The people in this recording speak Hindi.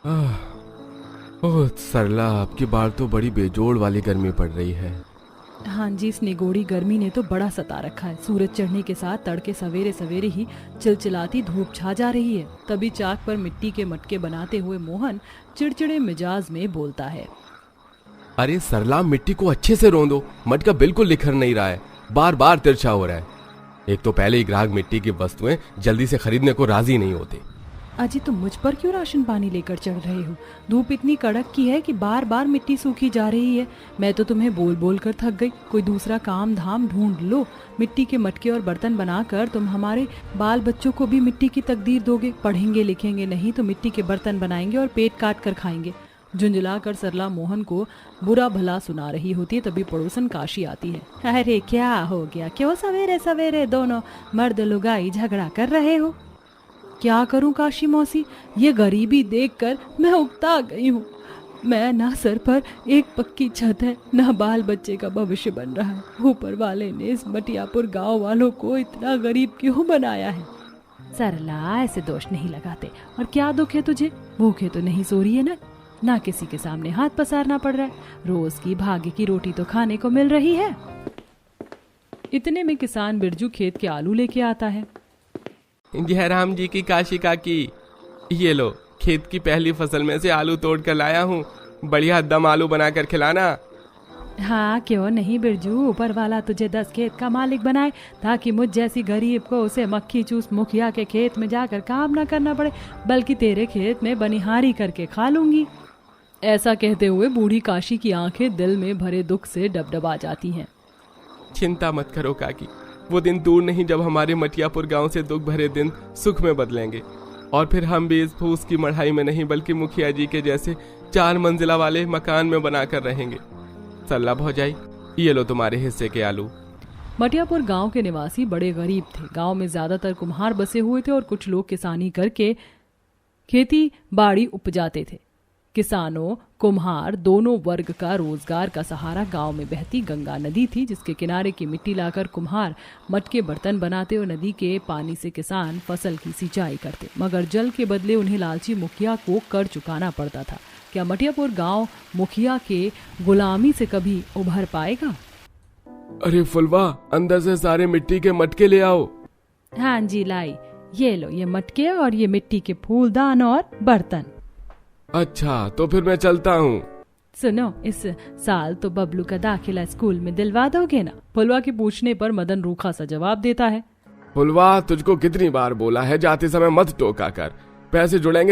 ओह सरला, आपकी बार तो बड़ी बेजोड़ वाली गर्मी पड़ रही है। हाँ जी, इस निगोड़ी गर्मी ने तो बड़ा सता रखा है। सूरज चढ़ने के साथ तड़के सवेरे सवेरे ही चिलचिलाती धूप छा जा रही है। तभी चाक पर मिट्टी के मटके बनाते हुए मोहन चिड़चिड़े मिजाज में बोलता है। अरे सरला, मिट्टी को अच्छे से रौंदो, मटका बिल्कुल निखर नहीं रहा है, बार बार तिरछा हो रहा है। एक तो पहले ही ग्राहक मिट्टी की वस्तुएं जल्दी से खरीदने को राजी नहीं होते। अजी, तुम मुझ पर क्यों राशन पानी लेकर चढ़ रहे हो? धूप इतनी कड़क की है कि बार बार मिट्टी सूखी जा रही है। मैं तो तुम्हें बोल बोल कर थक गई। कोई दूसरा काम धाम ढूंढ लो। मिट्टी के मटके और बर्तन बनाकर तुम हमारे बाल बच्चों को भी मिट्टी की तकदीर दोगे। पढ़ेंगे लिखेंगे नहीं तो मिट्टी के बर्तन बनाएंगे और पेट काट कर खाएंगे। झुंझला कर सरला मोहन को बुरा भला सुना रही होती है। तभी पड़ोसन काशी आती है। अरे क्या हो गया? क्यों सवेरे सवेरे दोनों मर्द लुगाई झगड़ा कर रहे हो? क्या करूं काशी मौसी, ये गरीबी देखकर मैं उकता गई हूँ। मैं ना सर पर एक पक्की छत है, ना बाल बच्चे का भविष्य बन रहा है। ऊपर वाले ने इस मटियापुर गांव वालों को इतना गरीब क्यों बनाया है? सरला, ऐसे दोष नहीं लगाते। और क्या दुख है तुझे? भूखे तो नहीं सो रही है ना किसी के सामने हाथ पसारना पड़ रहा है। रोज की भागे की रोटी तो खाने को मिल रही है। इतने में किसान बिरजू खेत के आलू लेके आता है। जयराम जी की काशी काकी, ये लो, खेत की पहली फसल में से आलू तोड़ कर लाया हूँ, बढ़िया दम आलू बनाकर खिलाना। हाँ, क्यों नहीं बिरजू, ऊपर वाला तुझे 10 खेत का मालिक बनाए ताकि मुझ जैसी गरीब को उसे मक्खी चूस मुखिया के खेत में जाकर काम ना करना पड़े, बल्कि तेरे खेत में बनिहारी करके खा लूंगी। ऐसा कहते हुए बूढ़ी काशी की आंखें दिल में भरे दुख से डबडबा जाती हैं। चिंता मत करो काकी, वो दिन दूर नहीं जब हमारे मटियापुर गांव से दुख भरे दिन सुख में बदलेंगे, और फिर हम भी इस फूस की मढ़ाई में नहीं बल्कि मुखिया जी के जैसे 4 मंजिला वाले मकान में बनाकर रहेंगे। सल्ला भौजाई, ये लो तुम्हारे हिस्से के आलू। मटियापुर गांव के निवासी बड़े गरीब थे। गांव में ज्यादातर कुम्हार बसे हुए थे और कुछ लोग किसानी करके खेती बाड़ी उपजाते थे। किसानों कुम्हार दोनों वर्ग का रोजगार का सहारा गांव में बहती गंगा नदी थी, जिसके किनारे की मिट्टी लाकर कुम्हार मटके बर्तन बनाते और नदी के पानी से किसान फसल की सिंचाई करते, मगर जल के बदले उन्हें लालची मुखिया को कर चुकाना पड़ता था। क्या मटियापुर गांव मुखिया के गुलामी से कभी उभर पाएगा? अरे फुलवा, अंदर से सारे मिट्टी के मटके ले आओ। हाँ जी, लाई। ये लो, ये मटके और ये मिट्टी के फूलदान और बर्तन। अच्छा, तो फिर मैं चलता हूँ। सुनो, इस साल तो बबलू का दाखिला स्कूल में दिलवा दोगे ना? फुलवा के पूछने पर मदन रूखा सा जवाब देता है। फुलवा, तुझको कितनी बार बोला है जाते समय मत टोका कर, पैसे जुड़ेंगे